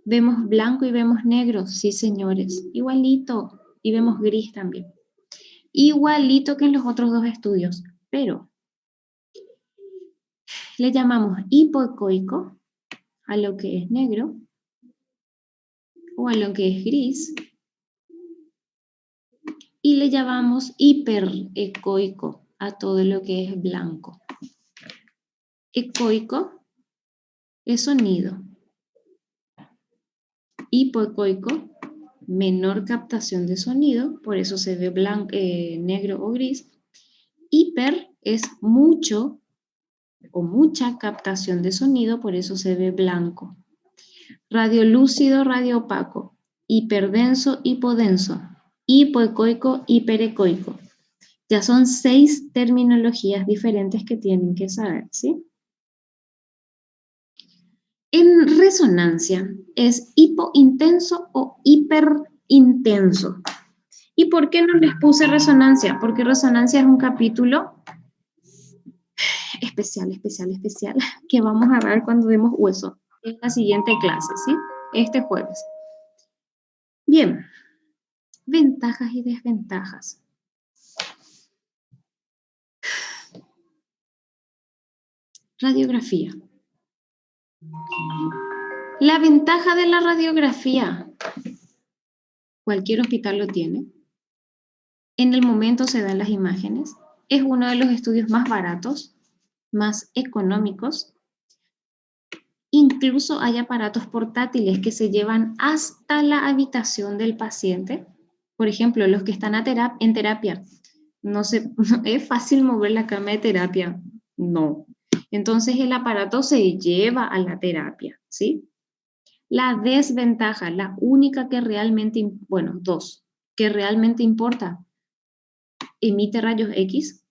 Vemos blanco y vemos negro, sí señores, igualito, y vemos gris también. Igualito que en los otros dos estudios, pero le llamamos hipoecoico a lo que es negro o a lo que es gris y le llamamos hiperecoico a todo lo que es blanco. Ecoico es sonido. Hipoecoico, menor captación de sonido, por eso se ve blanco, negro o gris. Hiper es mucho o mucha captación de sonido, por eso se ve blanco. Radiolúcido, radioopaco, hiperdenso, hipodenso, hipoecoico, hiperecoico. Ya son 6 terminologías diferentes que tienen que saber, ¿sí? En resonancia es hipointenso o hiperintenso. ¿Y por qué no les puse resonancia? Porque resonancia es un capítulo especial que vamos a ver cuando demos hueso en la siguiente clase, ¿sí? Este jueves. Bien, ventajas y desventajas. Radiografía. La ventaja de la radiografía, cualquier hospital lo tiene. En el momento se dan las imágenes. Es uno de los estudios más baratos, más económicos. Incluso hay aparatos portátiles que se llevan hasta la habitación del paciente. Por ejemplo, los que están en terapia. No es fácil mover la cama de terapia. No. Entonces el aparato se lleva a la terapia, ¿sí? La desventaja, la única que realmente, bueno, 2, que realmente importa, emite rayos X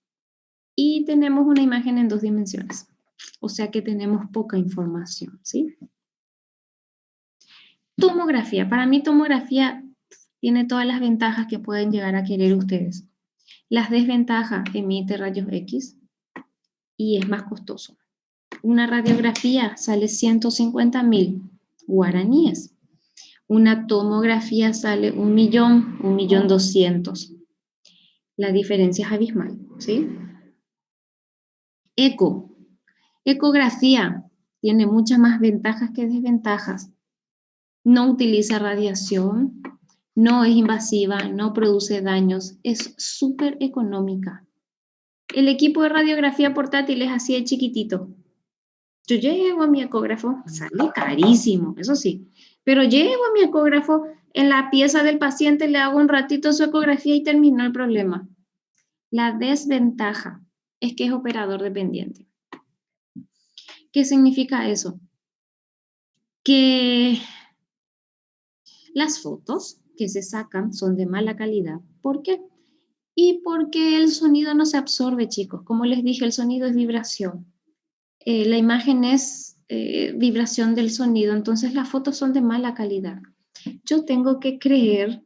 y tenemos una imagen en 2 dimensiones. O sea que tenemos poca información, ¿sí? Tomografía. Para mí tomografía tiene todas las ventajas que pueden llegar a querer ustedes. Las desventajas, emite rayos X y es más costoso. Una radiografía sale 150.000 guaraníes. Una tomografía sale 1.000.000, 1.200.000. La diferencia es abismal, ¿sí? Ecografía tiene muchas más ventajas que desventajas. No utiliza radiación, no es invasiva, no produce daños, es súper económica. El equipo de radiografía portátil es así de chiquitito. Yo llevo a mi ecógrafo, sale carísimo, eso sí, pero llevo a mi ecógrafo en la pieza del paciente, le hago un ratito su ecografía y terminó el problema. La desventaja es que es operador dependiente. ¿Qué significa eso? Que las fotos que se sacan son de mala calidad. ¿Por qué? Y porque el sonido no se absorbe, chicos. Como les dije, el sonido es vibración. La imagen es vibración del sonido, entonces las fotos son de mala calidad. Yo tengo que creer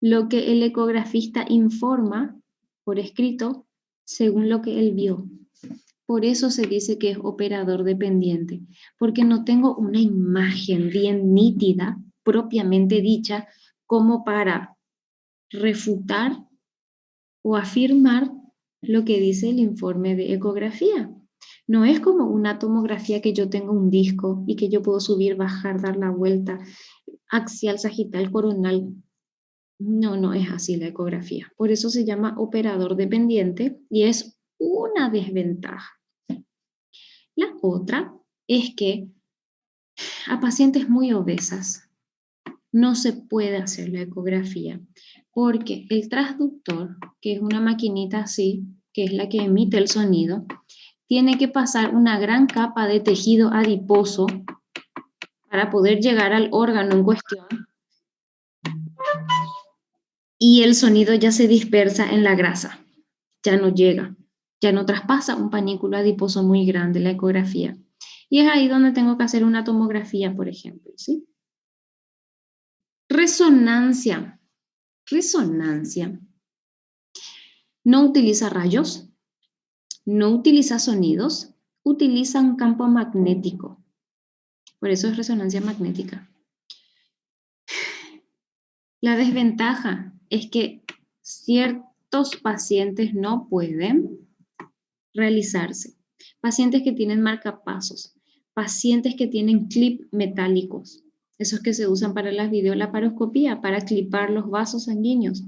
lo que el ecografista informa por escrito según lo que él vio. Por eso se dice que es operador dependiente, porque no tengo una imagen bien nítida, propiamente dicha, como para refutar o afirmar lo que dice el informe de ecografía. No es como una tomografía que yo tengo un disco y que yo puedo subir, bajar, dar la vuelta, axial, sagital, coronal. No, no es así la ecografía. Por eso se llama operador dependiente y es una desventaja. La otra es que a pacientes muy obesas no se puede hacer la ecografía porque el transductor, que es una maquinita así, que es la que emite el sonido, tiene que pasar una gran capa de tejido adiposo para poder llegar al órgano en cuestión y el sonido ya se dispersa en la grasa, ya no llega, ya no traspasa un panículo adiposo muy grande, la ecografía. Y es ahí donde tengo que hacer una tomografía, por ejemplo, ¿sí? Resonancia. Resonancia. No utiliza rayos, no utiliza sonidos, utiliza un campo magnético. Por eso es resonancia magnética. La desventaja es que ciertos pacientes no pueden realizarse. Pacientes que tienen marcapasos, pacientes que tienen clip metálicos, esos que se usan para la videolaparoscopía, para clipar los vasos sanguíneos.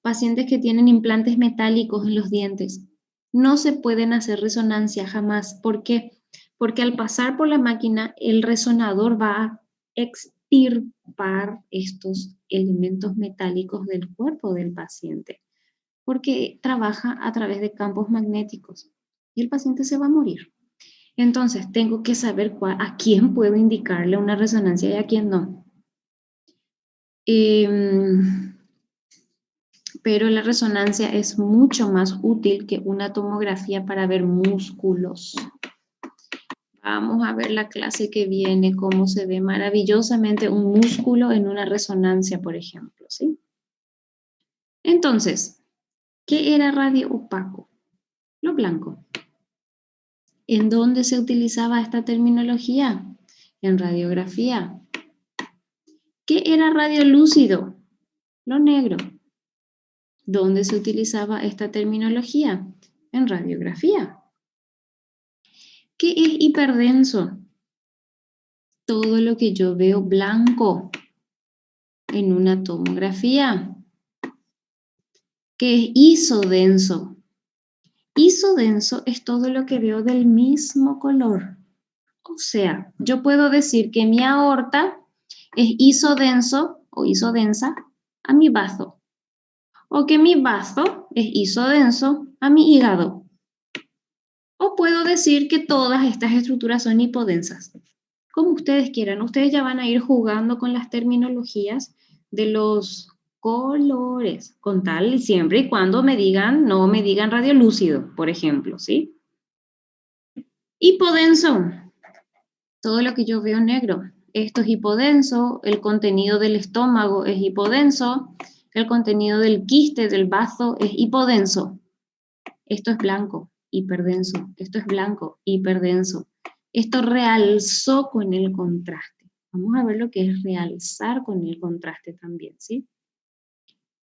Pacientes que tienen implantes metálicos en los dientes. No se pueden hacer resonancia jamás. ¿Por qué? Porque al pasar por la máquina, el resonador va a extirpar estos elementos metálicos del cuerpo del paciente, porque trabaja a través de campos magnéticos y el paciente se va a morir. Entonces, tengo que saber a quién puedo indicarle una resonancia y a quién no. Pero la resonancia es mucho más útil que una tomografía para ver músculos. Vamos a ver la clase que viene, cómo se ve maravillosamente un músculo en una resonancia, por ejemplo, ¿sí? Entonces, ¿qué era radio opaco? Lo blanco. ¿En dónde se utilizaba esta terminología? En radiografía. ¿Qué era radiolúcido? Lo negro. ¿Dónde se utilizaba esta terminología? En radiografía. ¿Qué es hiperdenso? Todo lo que yo veo blanco en una tomografía. ¿Qué es isodenso? Isodenso es todo lo que veo del mismo color. O sea, yo puedo decir que mi aorta es isodenso o isodensa a mi bazo, o que mi bazo es isodenso a mi hígado. O puedo decir que todas estas estructuras son hipodensas. Como ustedes quieran, ustedes ya van a ir jugando con las terminologías de los colores, con tal siempre y cuando me digan, no me digan radiolúcido, por ejemplo, ¿sí? Hipodenso, todo lo que yo veo negro. Esto es hipodenso, el contenido del estómago es hipodenso, el contenido del quiste, del bazo, es hipodenso. Esto es blanco, hiperdenso. Esto es blanco, hiperdenso. Esto realzó con el contraste. Vamos a ver lo que es realzar con el contraste también, ¿sí?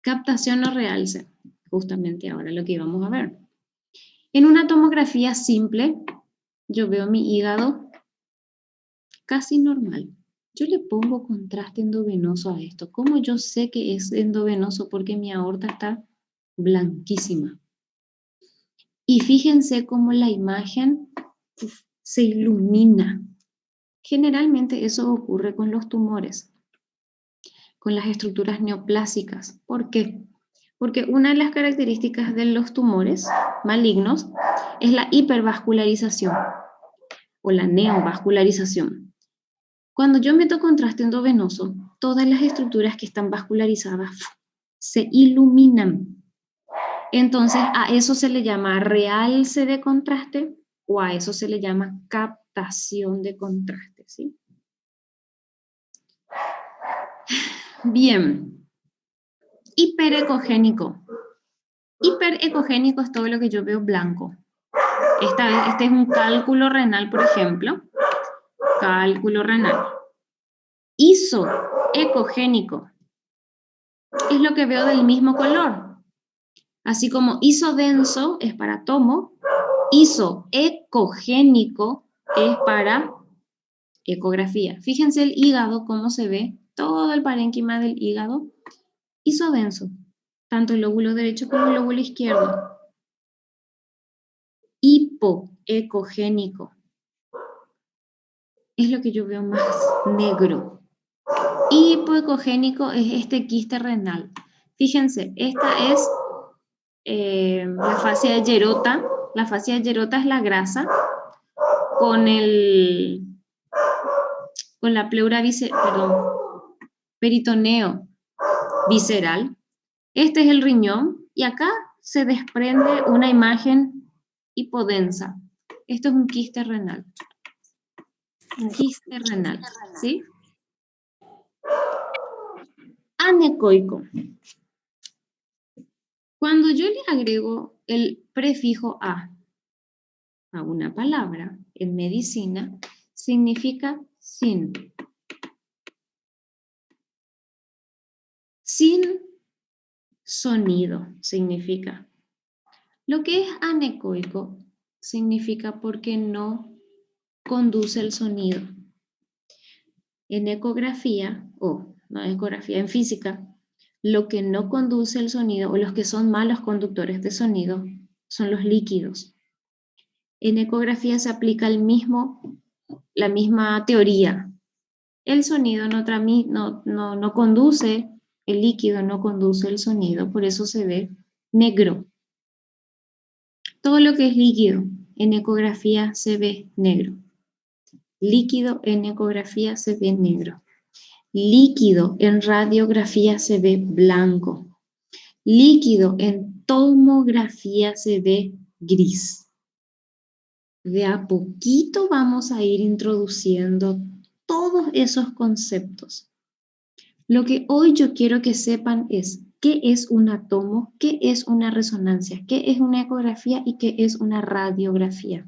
Captación o realce, justamente ahora lo que íbamos a ver. En una tomografía simple, yo veo mi hígado casi normal. Yo le pongo contraste endovenoso a esto. ¿Cómo yo sé que es endovenoso? Porque mi aorta está blanquísima. Y fíjense cómo la imagen se ilumina. Generalmente eso ocurre con los tumores, con las estructuras neoplásicas. ¿Por qué? Porque una de las características de los tumores malignos es la hipervascularización o la neovascularización. Cuando yo meto contraste endovenoso, todas las estructuras que están vascularizadas se iluminan. Entonces, a eso se le llama realce de contraste o a eso se le llama captación de contraste, ¿sí? Bien. Hiperecogénico. Hiperecogénico es todo lo que yo veo blanco. Este es un cálculo renal, por ejemplo. Cálculo renal. Isoecogénico es lo que veo del mismo color. Así como isodenso es para tomo, isoecogénico es para ecografía. Fíjense el hígado, cómo se ve, todo el parénquima del hígado, isodenso, tanto el lóbulo derecho como el lóbulo izquierdo. Hipoecogénico es lo que yo veo más negro. Hipoecogénico es este quiste renal. Fíjense, esta es la fascia de Gerota. La fascia de Gerota es la grasa con la pleura peritoneo visceral. Este es el riñón y acá se desprende una imagen hipodensa. Esto es un quiste renal. Un quiste renal, ¿sí? Anecoico. Cuando yo le agrego el prefijo a una palabra en medicina, significa sin. Sin sonido significa. Lo que es anecoico significa porque no conduce el sonido. En ecografía, no en ecografía, en física, lo que no conduce el sonido o los que son malos conductores de sonido son los líquidos. En ecografía se aplica la misma teoría. El sonido no conduce, el líquido no conduce el sonido, por eso se ve negro. Todo lo que es líquido en ecografía se ve negro. Líquido en ecografía se ve negro. Líquido en radiografía se ve blanco. Líquido en tomografía se ve gris. De a poquito vamos a ir introduciendo todos esos conceptos. Lo que hoy yo quiero que sepan es qué es un tomo, qué es una resonancia, qué es una ecografía y qué es una radiografía.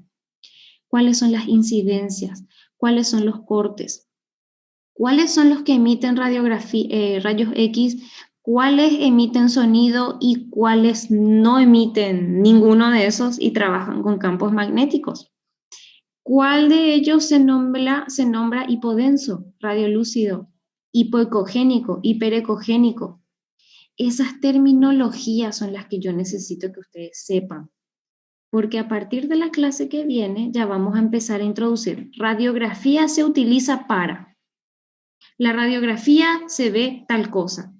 ¿Cuáles son las incidencias? ¿Cuáles son los cortes? ¿Cuáles son los que emiten rayos X? ¿Cuáles emiten sonido y cuáles no emiten ninguno de esos y trabajan con campos magnéticos? ¿Cuál de ellos se nombra hipodenso, radiolúcido, hipoecogénico, hiperecogénico? Esas terminologías son las que yo necesito que ustedes sepan. Porque a partir de la clase que viene ya vamos a empezar a introducir. Radiografía se utiliza para. La radiografía se ve tal cosa.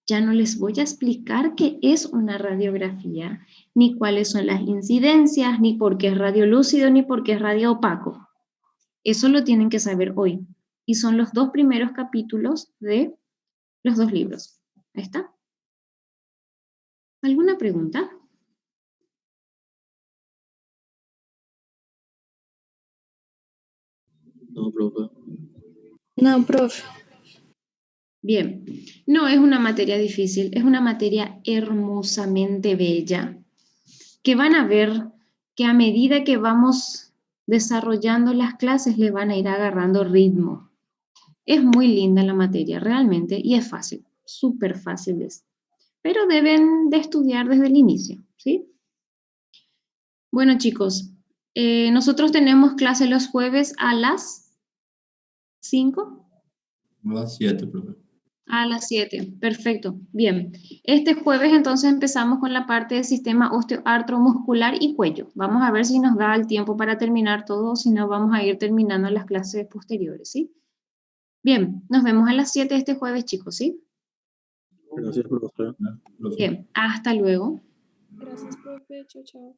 Ya no les voy a explicar qué es una radiografía, ni cuáles son las incidencias, ni por qué es radiolúcido, ni por qué es radio opaco. Eso lo tienen que saber hoy. Y son los 2 primeros capítulos de los 2 libros. ¿Ahí está? ¿Alguna pregunta? No, profe. No, profe. Bien, no es una materia difícil, es una materia hermosamente bella, que van a ver que a medida que vamos desarrollando las clases le van a ir agarrando ritmo. Es muy linda la materia realmente y es fácil, súper fácil es. Pero deben de estudiar desde el inicio, ¿sí? Bueno, chicos, nosotros tenemos clase los jueves a las 5. A las 7, profe. A las 7, perfecto, bien. Este jueves entonces empezamos con la parte del sistema osteoartromuscular y cuello. Vamos a ver si nos da el tiempo para terminar todo, o si no vamos a ir terminando las clases posteriores, ¿sí? Bien, nos vemos a las 7 este jueves, chicos, ¿sí? Gracias, profe. Bien, hasta luego. Gracias, profe. Chao, chao.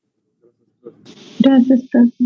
Gracias, profe.